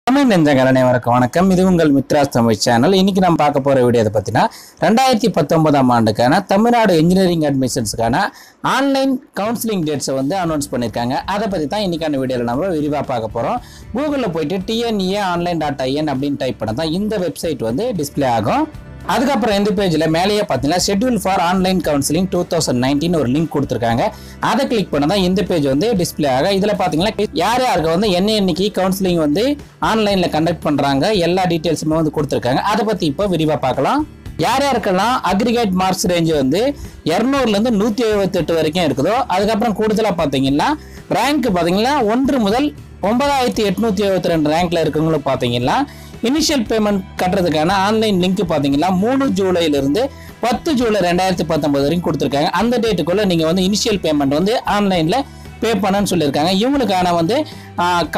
தமிழ் நெஞ்சங்கள் அனைவருக்கும் வணக்கம். இது உங்கள் மித்ராஸ் தமிழ் சேனல். இன்னைக்கு நம்ம பார்க்க போற வீடியோ பார்த்தீங்கன்னா 2019ஆம் ஆண்டுக்கான தமிழ்நாடு இன்ஜினியரிங் அட்மிஷன்ஸ்க்கான ஆன்லைன் கவுன்சிலிங் டேட்ஸை அனௌன்ஸ் பண்ணியிருக்காங்க. அதை பற்றி தான் இன்னைக்கான வீடியோவில் நம்ம விரிவாக பார்க்க போகிறோம். கூகுளில் போயிட்டு tneonline.in அப்படின்னு டைப் பண்ண தான் இந்த வெப்சைட் டிஸ்பிளே ஆகும். அதுக்கப்புறம் இந்த பேஜில் மேலேயே பார்த்தீங்கன்னா ஷெட்யூல் ஃபார் ஆன்லைன் கவுன்சிலிங் 2019 ஒரு லிங்க் கொடுத்துருக்காங்க. அதை கிளிக் பண்ண தான் இந்த பேஜ் டிஸ்பிளே ஆகும். இதில் பார்த்தீங்கன்னா யார் யாருக்கு என்னைக்கு கவுன்சிலிங் ஆன்லைனில் கண்டக்ட் பண்ணுறாங்க எல்லா டீட்டெயில்ஸுமே கொடுத்துருக்காங்க. அதை பற்றி இப்போ விரிவாக பார்க்கலாம். யார் யாருக்கெல்லாம் அக்ரிகேட் மார்க்ஸ் ரேஞ்ச் 200லேருந்து 178 வரைக்கும் இருக்குதோ, அதுக்கப்புறம் கூடுதலாக பார்த்தீங்கன்னா ரேங்க் பார்த்தீங்கன்னா 1 முதல் 9872 ரேங்க்ல இருக்கவங்களும் பார்த்தீங்கன்னா இனிஷியல் பேமெண்ட் கட்டுறதுக்கான ஆன்லைன் லிங்க் பார்த்தீங்கன்னா 3 ஜூலையிலிருந்து 10 ஜூலை 2019 வரைக்கும் கொடுத்துருக்காங்க. அந்த டேட்டுக்குள்ள நீங்கள் இனிஷியல் பேமெண்ட் ஆன்லைனில் பே பண்ணன்னு சொல்லியிருக்காங்க. இவங்களுக்கான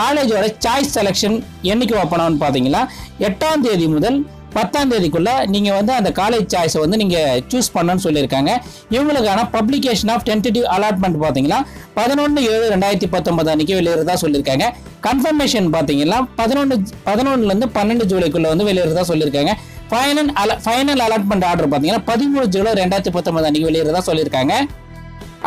காலேஜோட சாய்ஸ் செலெக்ஷன் என்னைக்கு ஓப்பன் ஆகும்னு பார்த்தீங்கன்னா 8ஆம் தேதி முதல் 10ஆம் தேதிக்குள்ள நீங்கள் அந்த காலேஜ் சாய்ஸை நீங்கள் சூஸ் பண்ணணும்னு சொல்லியிருக்காங்க. இவங்களுக்கான பப்ளிகேஷன் ஆஃப் டென்டேட்டிவ் அலாட்மெண்ட் பார்த்தீங்கன்னா 11/7/2019 அன்னைக்கு வெளியிறதா சொல்லியிருக்காங்க. கன்ஃபர்மேஷன் பார்த்தீங்கன்னா 11லேருந்து 12 ஜூலைக்குள்ள வெளியிறதா சொல்லியிருக்காங்க. ஃபைனல் அலாட்மெண்ட் ஆர்டர் பார்த்தீங்கன்னா 13 ஜூலை 2019 அன்னைக்கு வெளியிறதா சொல்லியிருக்காங்க.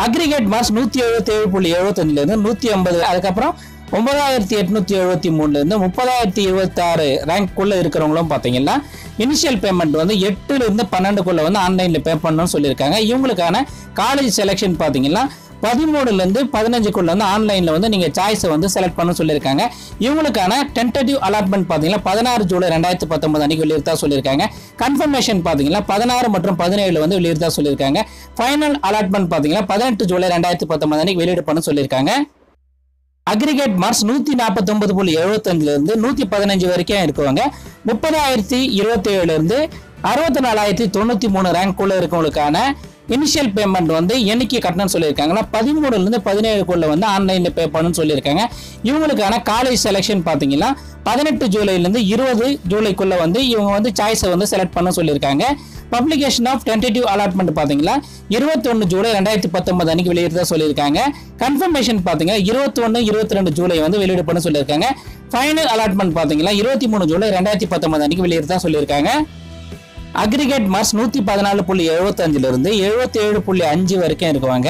அக்ரிகேட் மார்க்ஸ் 177.75லேருந்து 180, அதுக்கப்புறம் 9873லேருந்து 30,026 ரேங்க்குள்ள இருக்கிறவங்களும் பார்த்தீங்கன்னா இனிஷியல் பேமெண்ட் 8லேருந்து 12க்குள்ள ஆன்லைனில் பே பண்ணணும்னு சொல்லியிருக்காங்க. இவங்களுக்கான காலேஜ் செலெக்ஷன் பார்த்தீங்கன்னா 13லேருந்து 15க்குள்ள ஆன்லைனில் நீங்கள் சாய்ஸை செலக்ட் பண்ண சொல்லியிருக்காங்க. இவங்களுக்கான டென்டேட்டிவ் அலாட்மெண்ட் பார்த்தீங்கன்னா 16 ஜூலை 2019 அன்னைக்கு வெளியிறதா சொல்லியிருக்காங்க. கன்ஃபர்மேஷன் பார்த்தீங்கன்னா 16 மற்றும் 17 வெளியிறதா சொல்லியிருக்காங்க. ஃபைனல் அலாட்மெண்ட் பார்த்தீங்கன்னா 18 ஜூலை 2019 அன்னைக்கு வெளியிட பண்ண சொல்லியிருக்காங்க. அக்ரிகேட் மார்க்ஸ் 149.75லேருந்து 115 வரைக்கும் இருக்குவாங்க. 30,027லேருந்து 64,093 ரேங்க்குள்ள இருக்கவங்களுக்கான இனிஷியல் பேமெண்ட் என்னைக்கு கட்டணும்னு சொல்லியிருக்காங்கன்னா 13லேருந்து 17க்குள்ள ஆன்லைனில் பே பண்ணணும்னு சொல்லியிருக்காங்க. இவங்களுக்கான காலேஜ் செலெக்ஷன் பார்த்தீங்கன்னா 18 ஜூலைலேருந்து 20 ஜூலைக்குள்ள இவங்க சாய்ஸை செலக்ட் பண்ண சொல்லியிருக்காங்க. பப்ளிகேஷன் ஆஃப் டென்டேட்டிவ் அலாட்மெண்ட் பார்த்தீங்கன்னா 21 ஜூலை 2019 அன்னைக்கு வெளியிடறதா சொல்லியிருக்காங்க. கன்ஃபர்மேஷன் பார்த்தீங்கன்னா 21, 22 ஜூலை வெளியிட பண்ண சொல்லியிருக்காங்க. ஃபைனல் அலாட்மெண்ட் பார்த்தீங்கன்னா 23 ஜூலை 2019 அன்னைக்கு வெளியிடறதா சொல்லியிருக்காங்க. அக்ரிகேட் மார்க்ஸ் 114.75லேருந்து 77.5 வரைக்கும் இருக்குவாங்க.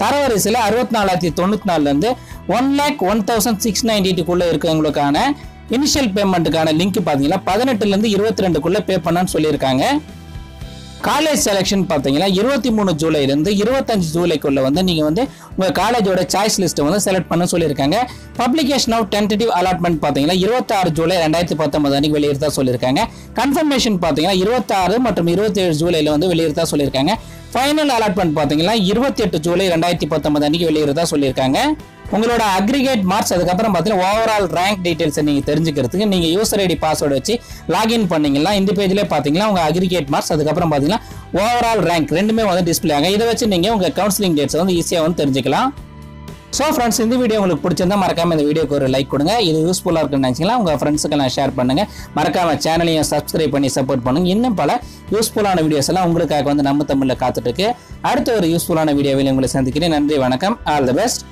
தரவரிசையில் 64,094லேருந்து 1,01,692 இருக்கவங்களுக்கான இனிஷியல் பேமெண்ட்டுக்கான லிங்க் பார்த்தீங்கன்னா 18லேருந்து 22க்குள்ள பே பண்ணன்னு சொல்லியிருக்காங்க. காலேஜ் செலெக்ஷன் பார்த்தீங்கன்னா 23 ஜூலைலேருந்து 25 ஜூலைக்குள்ள நீங்கள் உங்கள் காலேஜோட சாய்ஸ் லிஸ்ட்டை செலக்ட் பண்ண சொல்லியிருக்காங்க. பப்ளிகேஷன் ஆஃப் டென்டேட்டிவ் அலாட்மெண்ட் பார்த்தீங்கன்னா 26 ஜூலை 2019 அன்னைக்கு வெளியிறதா சொல்லியிருக்காங்க. கன்ஃபர்மேஷன் பார்த்தீங்கன்னா 26 மற்றும் 27 ஜூலையில் வெளியிறதா சொல்லியிருக்காங்க. ஃபைனல் அலாட்மெண்ட் பார்த்தீங்கன்னா 28 ஜூலை 2019 அன்னைக்கு வெளியிறதா சொல்லியிருக்காங்க. உங்களோட அக்ரிகேட் மார்க்ஸ் அதுக்கப்புறம் பார்த்தீங்கன்னா ஓவரால் ரேங்க் டீடைல்ஸை நீங்கள் தெரிஞ்சுக்கிறதுக்கு நீங்கள் யூசர் ஐடி பாஸ்வேர்டு வச்சு லாகின் பண்ணீங்கன்னா இந்த பேஜ்லேயே பார்த்தீங்கன்னா உங்கள் அக்ரிகேட் மார்க்ஸ் அதுக்கப்புறம் பார்த்தீங்கன்னா ஓவரால் ரேங்க் ரெண்டுமே டிஸ்பிளே ஆகும். இதை வச்சு நீங்கள் உங்கள் கவுன்சிலிங் டேட்ஸை ஈஸியாக தெரிஞ்சுக்கலாம். ஸோ ஃப்ரெண்ட்ஸ், இந்த வீடியோ உங்களுக்கு பிடிச்சிருந்தா மறக்காம இந்த வீடியோக்கு ஒரு லைக் கொடுங்க. இது யூஸ்ஃபுல்லாக இருக்குன்னு நினச்சிங்கன்னா உங்கள் ஃப்ரெண்ட்ஸுக்கெல்லாம் ஷேர் பண்ணுங்கள். மறக்காம சேனலையும் சப்ஸ்கிரைப் பண்ணி சப்போர்ட் பண்ணுங்கள். இன்னும் பல யூஸ்ஃபுல்லான வீடியோஸ் எல்லாம் உங்களுக்காக நம்ம தமிழில் காத்துட்டு இருக்கு. அடுத்த ஒரு யூஸ்ஃபுல்லான வீடியோவில் உங்களை சந்திக்கிறேன். நன்றி, வணக்கம், ஆல் தி பெஸ்ட்.